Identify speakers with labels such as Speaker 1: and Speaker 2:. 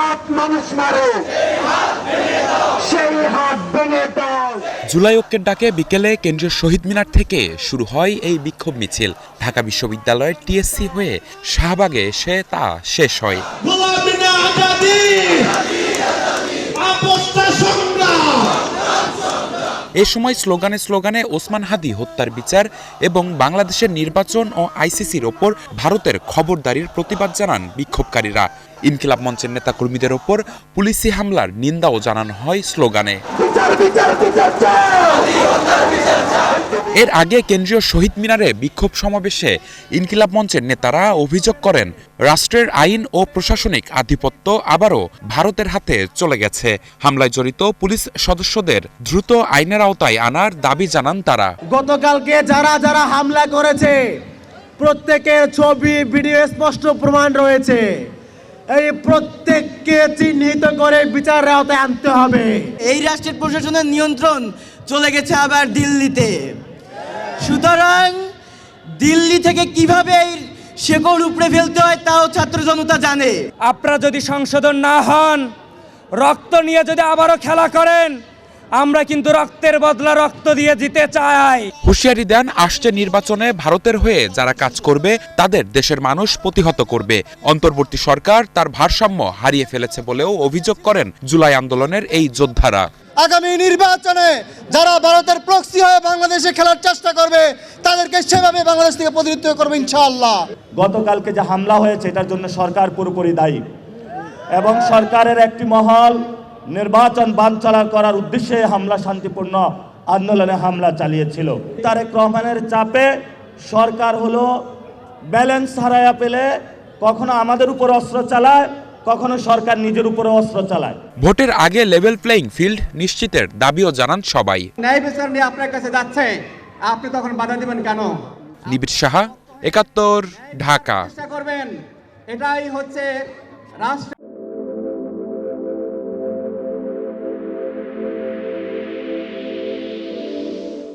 Speaker 1: হাত মানুষ মারে সেই হাত ভেঙে দাও।
Speaker 2: জুলাই ঐক্যের ডাকে বিকেলে কেন্দ্রীয় শহীদ মিনার থেকে শুরু হয় এই বিক্ষোভ মিছিল। ঢাকা বিশ্ববিদ্যালয়ের টিএসসি হয়ে শাহবাগে এসে তা শেষ হয়। এ সময় স্লোগানে স্লোগানে ওসমান হাদি হত্যার বিচার এবং বাংলাদেশের নির্বাচন ও আইসিসির ওপর ভারতের খবরদারির প্রতিবাদ জানান বিক্ষোভকারীরা। ইনকিলাব মঞ্চের নেতাকর্মীদের ওপর পুলিশি হামলার নিন্দাও জানানো হয় স্লোগানে। এর আগে কেন্দ্রীয় শহীদ মিনারে বিক্ষোভ সমাবেশে ইনকিলাব মঞ্চের নেতারা অভিযোগ করেন, রাষ্ট্রের আইন ও প্রশাসনিক আধিপত্য আবারও ভারতের হাতে চলে গেছে। হামলায় জড়িত পুলিশ সদস্যদের দ্রুত আইনের আওতায় আনার দাবি জানান তারা।
Speaker 3: গতকালকে যারা যারা হামলা করেছে প্রত্যেকের ছবি ভিডিও স্পষ্ট প্রমাণ রয়েছে। এই প্রত্যেককে চিহ্নিত করে বিচারের আওতায় আনতে হবে।
Speaker 4: এই রাষ্ট্রের প্রশাসনের নিয়ন্ত্রণ চলে গেছে আবার দিল্লিতে। সুতরাং দিল্লি থেকে কিভাবে এই শেকড় উপড়ে ফেলতে হয় তাও ছাত্র জনতা জানে।
Speaker 5: আপনারা যদি সংশোধন না হন, রক্ত নিয়ে যদি আবারও খেলা করেন, আমরা কিন্তু রক্তের বদলা রক্ত দিয়ে দিতে চাই।
Speaker 2: হুঁশিয়ারি দেন, আসছে নির্বাচনে ভারতের হয়ে যারা কাজ করবে তাদের দেশের মানুষ প্রতিহত করবে। অন্তর্বর্তী সরকার তার ভারসাম্য হারিয়ে ফেলেছে বলেও অভিযোগ করেন জুলাই আন্দোলনের এই যোদ্ধারা।
Speaker 3: আগামী নির্বাচনে যারা ভারতের প্রক্সি হয়ে বাংলাদেশে খেলার চেষ্টা করবে তাদেরকে সেভাবে বাংলাদেশ থেকে প্রতিহত করবে ইনশাআল্লাহ।
Speaker 6: গতকালকে যে হামলা হয়েছে এটার জন্য সরকার পুরোপুরি দায়ী এবং সরকারের একটি মহল নির্বাচন বানচাল করার উদ্দেশ্যে হামলা শান্তিপূর্ণ আন্দোলনে হামলা চালিয়েছিল। তারেক রহমানের চাপে সরকার হলো ব্যালেন্স হারায়া পেলে কখনো আমাদের উপর অস্ত্র চালায়, কখনো সরকার নিজের উপরে অস্ত্র চালায়।
Speaker 2: ভোটের আগে লেভেল প্লেইং ফিল্ড নিশ্চিতের দাবিও জানান সবাই।
Speaker 7: ন্যায় বিচার নিয়ে আপনার কাছে যাচ্ছে, আপনি তখন বাধা দিবেন কেন?
Speaker 2: নিবিড় সাহা, ৭১, ঢাকা।
Speaker 7: চেষ্টা করবেন, এটাই হচ্ছে রাষ্ট্র।